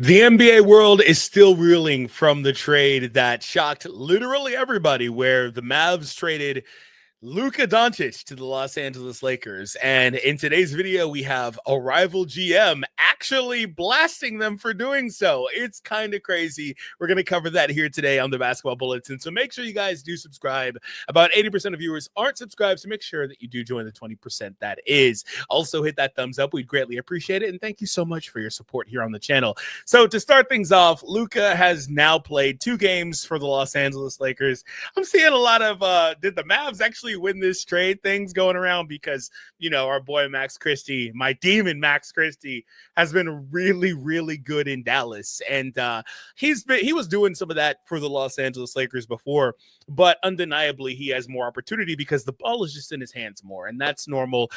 The NBA world is still reeling from the trade that shocked literally everybody, where the Mavs traded Luka Doncic to the Los Angeles Lakers. And in today's video, we have a rival GM actually blasting them for doing so. It's kind of crazy. We're going to cover that here today on the Basketball Bulletin. So make sure you guys do subscribe. About 80% of viewers aren't subscribed, so make sure that you do join the 20% that is. Also hit that thumbs up. We'd greatly appreciate it. And thank you so much for your support here on the channel. So to start things off, Luka has now played 2 games for the Los Angeles Lakers. I'm seeing a lot of, did the Mavs actually win this trade things going around? Because, you know, our boy Max Christie, my demon Max Christie, has been really, really good in Dallas. And he was doing some of that for the Los Angeles Lakers before, but undeniably he has more opportunity because the ball is just in his hands more, and that's normal.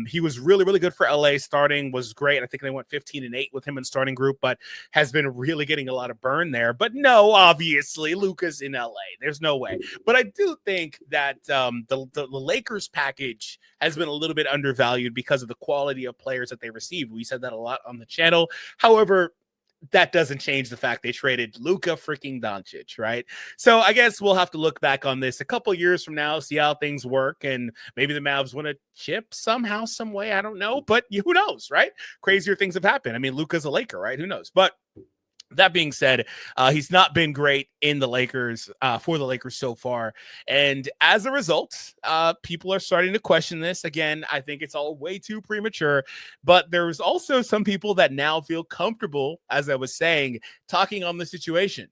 He was really, really good for LA. Starting was great. I think they went 15-8 with him in starting group, but has been really getting a lot of burn there. But no, obviously Luka's in LA. There's no way. But I do think that the Lakers package has been a little bit undervalued because of the quality of players that they received. We said that a lot on the channel. However, that doesn't change the fact they traded Luka freaking Doncic, right? So I guess we'll have to look back on this a couple years from now, see how things work, and maybe the Mavs win a chip somehow, some way. I don't know, but who knows, right? Crazier things have happened. I mean, Luka's a Laker, right? Who knows? But that being said, he's not been great in the Lakers for the Lakers so far. And as a result, people are starting to question this. Again, I think it's all way too premature. But there's also some people that now feel comfortable, as I was saying, talking on the situation.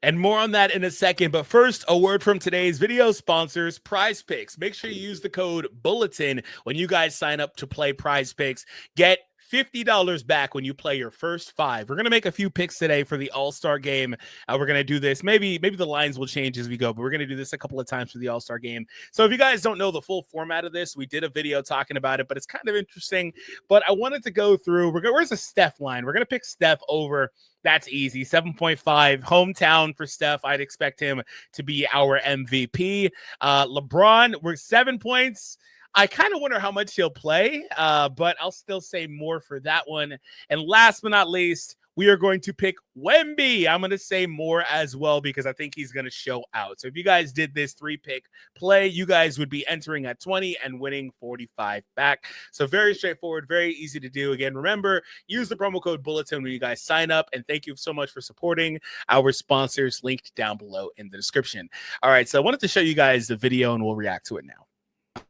And more on that in a second. But first, a word from today's video sponsors, Prize Picks. Make sure you use the code BULLETIN when you guys sign up to play Prize Picks. Get $50 back when you play your first 5. We're going to make a few picks today for the All-Star game. We're going to do this. Maybe the lines will change as we go, but we're going to do this a couple of times for the All-Star game. So if you guys don't know the full format of this, we did a video talking about it, but it's kind of interesting. But I wanted to go through. Where's the Steph line? We're going to pick Steph over. That's easy. 7.5 hometown for Steph. I'd expect him to be our MVP. LeBron, we're 7 points. I kind of wonder how much he'll play, but I'll still say more for that one. And last but not least, we are going to pick Wemby. I'm going to say more as well because I think he's going to show out. So if you guys did this 3-pick play, you guys would be entering at 20 and winning 45 back. So very straightforward, very easy to do. Again, remember, use the promo code BULLETIN when you guys sign up. And thank you so much for supporting our sponsors linked down below in the description. All right, so I wanted to show you guys the video and we'll react to it now.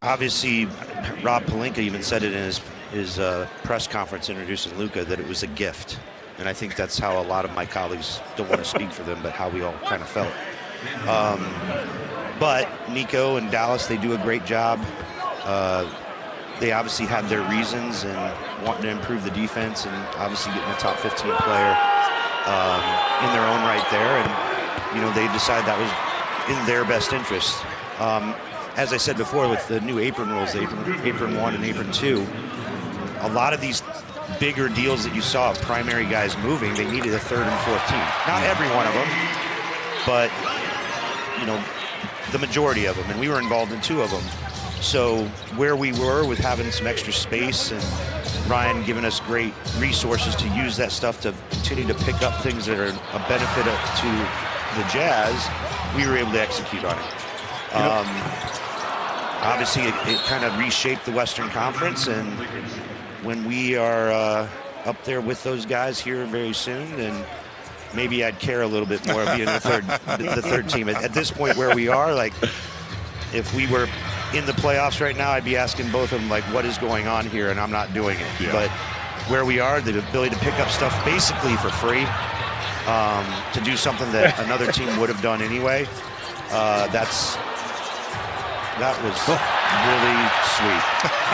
Obviously, Rob Pelinka even said it in his press conference introducing Luka that it was a gift. And I think that's how a lot of my colleagues, don't want to speak for them, but how we all kind of felt. But Nico and Dallas, they do a great job. They obviously had their reasons and wanting to improve the defense and obviously getting a top 15 player in their own right there. And, you know, they decided that was in their best interest. As I said before, with the new apron rules, apron 1 and apron 2, a lot of these bigger deals that you saw of primary guys moving, they needed a 3rd and 4th team. Not every one of them, but, you know, the majority of them. And we were involved in 2 of them. So where we were with having some extra space and Ryan giving us great resources to use that stuff to continue to pick up things that are a benefit to the Jazz, we were able to execute on it. Obviously, it kind of reshaped the Western Conference, and when we are up there with those guys here very soon, then maybe I'd care a little bit more being the third team. At this point where we are, like, if we were in the playoffs right now, I'd be asking both of them, like, what is going on here, and I'm not doing it. Yeah. But where we are, the ability to pick up stuff basically for free, to do something that another team would have done anyway, that was really sweet.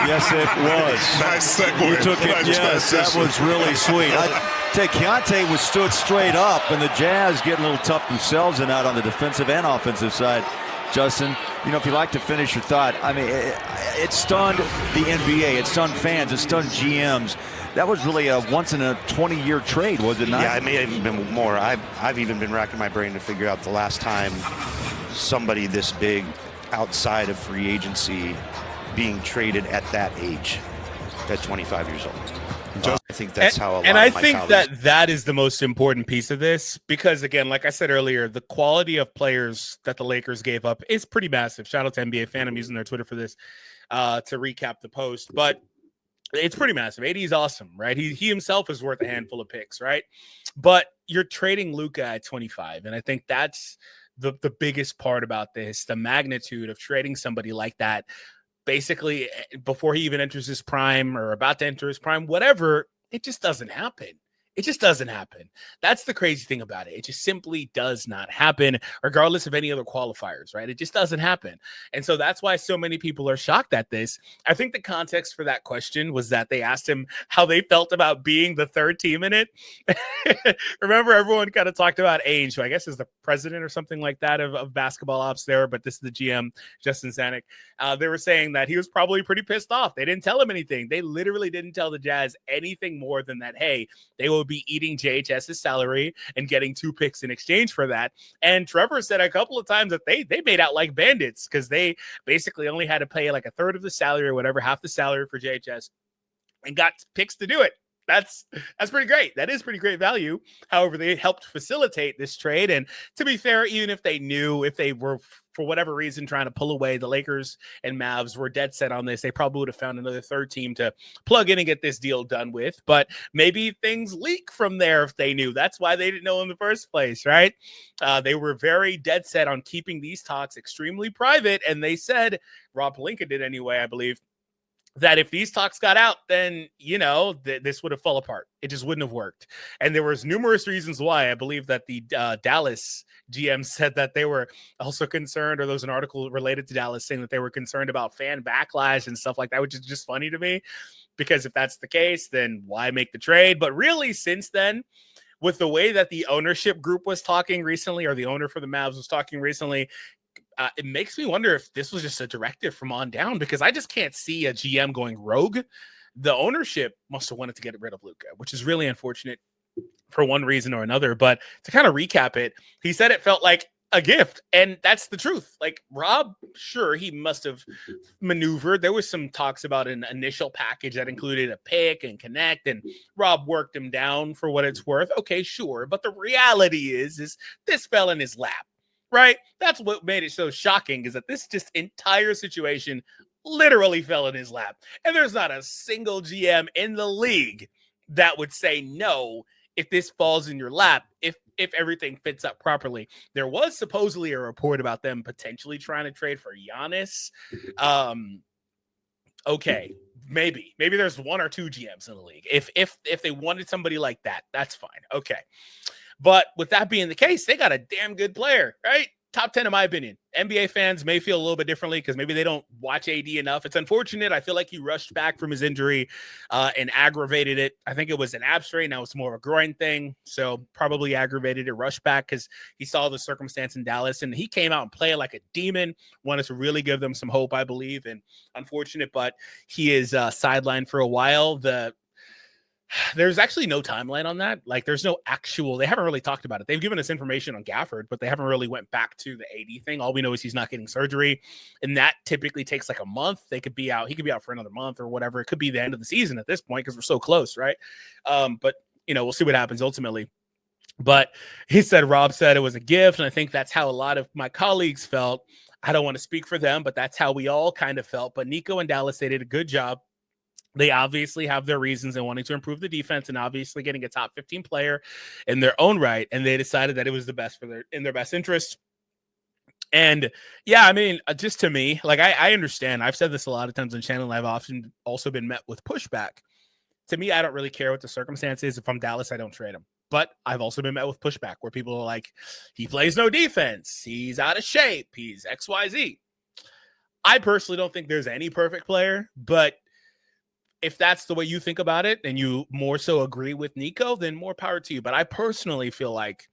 Yes, it was. Nice segue. You took it. Yes, that was really sweet. I'd say Keontae was stood straight up, and the Jazz getting a little tough themselves and out on the defensive and offensive side. Justin, you know, if you like to finish your thought, I mean, it stunned the NBA. It stunned fans. It stunned GMs. That was really a once-in-a-20-year trade, was it not? Yeah, it may have even been more. I've even been racking my brain to figure out the last time somebody this big outside of free agency being traded at that age, at 25 years old. I think that's how a lot and of I my think colleagues. that is the most important piece of this, because again, like I said earlier, the quality of players that the Lakers gave up is pretty massive. Shout out to NBA Fan. I'm using their Twitter for this to recap the post, but it's pretty massive. AD is awesome, right? He himself is worth a handful of picks, right? But you're trading Luka at 25, and I think that's the biggest part about this, the magnitude of trading somebody like that, basically before he even enters his prime or about to enter his prime, whatever. It just doesn't happen. It just doesn't happen. That's the crazy thing about it. It just simply does not happen, regardless of any other qualifiers, right? It just doesn't happen. And so that's why so many people are shocked at this. I think the context for that question was that they asked him how they felt about being the third team in it. Remember, everyone kind of talked about Ainge, who I guess is the president or something like that of basketball ops there, but this is the GM, Justin Zanik. They were saying that he was probably pretty pissed off. They didn't tell him anything. They literally didn't tell the Jazz anything more than that, hey, they will be eating JHS's salary and getting 2 picks in exchange for that. And Trevor said a couple of times that they made out like bandits, because they basically only had to pay like a third of the salary or whatever, half the salary for JHS, and got picks to do it. That's pretty great. That is pretty great value. However, they helped facilitate this trade. And to be fair, even if they knew, if they were for whatever reason trying to pull away, the Lakers and Mavs were dead set on this, they probably would have found another third team to plug in and get this deal done with. But maybe things leak from there if they knew. That's why they didn't know in the first place, right? They were very dead set on keeping these talks extremely private. And they said, Rob Pelinka did anyway, I believe, that if these talks got out, then, this would have fall apart. It just wouldn't have worked. And there was numerous reasons why. I believe that the Dallas GM said that they were also concerned, or there was an article related to Dallas saying that they were concerned about fan backlash and stuff like that, which is just funny to me, because if that's the case, then why make the trade? But really, since then, with the way that the ownership group was talking recently, or the owner for the Mavs was talking recently, it makes me wonder if this was just a directive from on down, because I just can't see a GM going rogue. The ownership must have wanted to get rid of Luka, which is really unfortunate for one reason or another. But to kind of recap it, he said it felt like a gift, and that's the truth. Like, Rob, sure, he must have maneuvered. There was some talks about an initial package that included a pick and connect, and Rob worked him down for what it's worth. Okay, sure. But the reality is this fell in his lap. Right? That's what made it so shocking, is that this just entire situation literally fell in his lap. And there's not a single GM in the league that would say no if this falls in your lap, if everything fits up properly. There was supposedly a report about them potentially trying to trade for Giannis. Okay, maybe there's 1 or 2 GMs in the league. If they wanted somebody like that, that's fine. Okay. But with that being the case, they got a damn good player, right? Top 10 in my opinion. NBA fans may feel a little bit differently because maybe they don't watch AD enough. It's unfortunate. I feel like he rushed back from his injury and aggravated it. I think it was an ab strain. Now it's more of a groin thing. So probably aggravated it, rushed back because he saw the circumstance in Dallas. And he came out and played like a demon. Wanted to really give them some hope, I believe. And unfortunate, but he is sidelined for a while. There's actually no timeline on that. Like, there's no actual, they haven't really talked about it. They've given us information on Gafford, but they haven't really went back to the AD thing. All we know is he's not getting surgery, and that typically takes like a month. He could be out for another month or whatever. It could be the end of the season at this point because we're so close, right? But we'll see what happens ultimately. But Rob said it was a gift, and I think that's how a lot of my colleagues felt. I don't want to speak for them, but that's how we all kind of felt. But Nico and Dallas, they did a good job. They obviously have their reasons in wanting to improve the defense and obviously getting a top 15 player in their own right. And they decided that it was the best in their best interest. And yeah, I mean, just to me, like, I understand. I've said this a lot of times on the channel, and I've often also been met with pushback. To me, I don't really care what the circumstance is. If I'm Dallas, I don't trade him. But I've also been met with pushback where people are like, he plays no defense. He's out of shape. He's XYZ. I personally don't think there's any perfect player, but if that's the way you think about it and you more so agree with Nico, then more power to you. But I personally feel like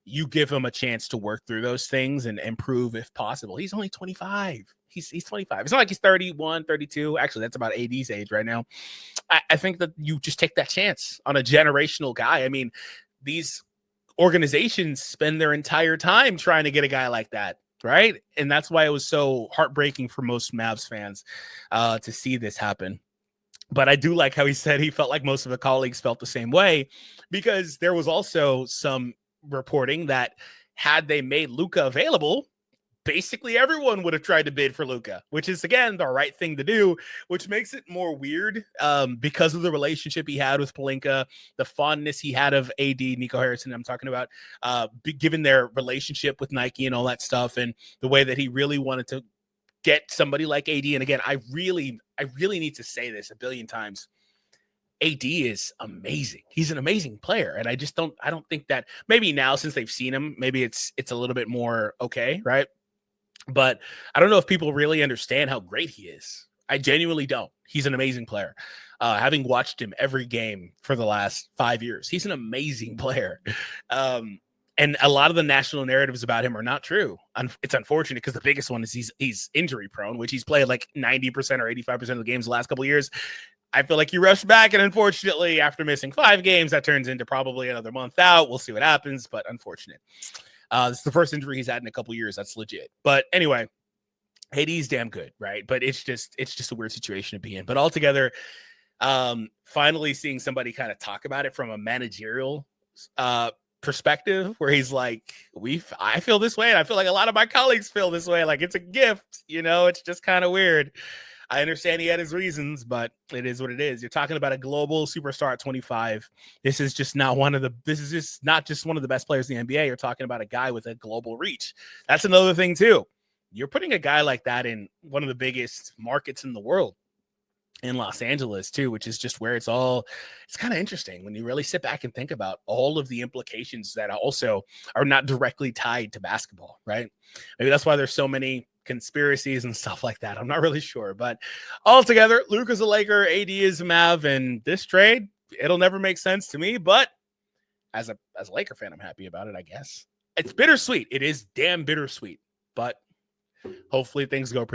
you give him a chance to work through those things and improve if possible. He's only 25. He's 25. It's not like he's 31, 32. Actually, that's about AD's age right now. I think that you just take that chance on a generational guy. I mean, these organizations spend their entire time trying to get a guy like that, right? And that's why it was so heartbreaking for most Mavs fans to see this happen. But I do like how he said he felt like most of the colleagues felt the same way, because there was also some reporting that had they made Luka available, basically everyone would have tried to bid for Luka, which is, again, the right thing to do, which makes it more weird because of the relationship he had with Pelinka, the fondness he had of AD, Nico Harrison, I'm talking about, given their relationship with Nike and all that stuff, and the way that he really wanted to get somebody like AD. And again, I really need to say this a billion times. AD is amazing. He's an amazing player. And I don't think that, maybe now since they've seen him, maybe it's a little bit more okay, right? But I don't know if people really understand how great he is. I genuinely don't. He's an amazing player. Having watched him every game for the last 5 years, he's an amazing player. And a lot of the national narratives about him are not true. It's unfortunate because the biggest one is he's injury prone, which he's played like 90% or 85% of the games the last couple of years. I feel like he rushed back, and unfortunately, after missing 5 games, that turns into probably another month out. We'll see what happens, but unfortunate. This is the first injury he's had in a couple years. That's legit. But anyway, AD's damn good, right? But it's just a weird situation to be in. But altogether, finally seeing somebody kind of talk about it from a managerial perspective, where he's like, I feel this way, and I feel like a lot of my colleagues feel this way. Like, it's a gift, it's just kind of weird. I understand he had his reasons, but it is what it is. You're talking about a global superstar at 25. This is just not just one of the best players in the NBA. You're talking about a guy with a global reach. That's another thing too. You're putting a guy like that in one of the biggest markets in the world, in Los Angeles too, which is just where it's kind of interesting when you really sit back and think about all of the implications that also are not directly tied to basketball, right? Maybe that's why there's so many conspiracies and stuff like that. I'm not really sure, but altogether, Luka's a Laker, AD is a Mav, and this trade, it'll never make sense to me, but as a Laker fan, I'm happy about it, I guess. It's bittersweet. It is damn bittersweet, but hopefully things go pretty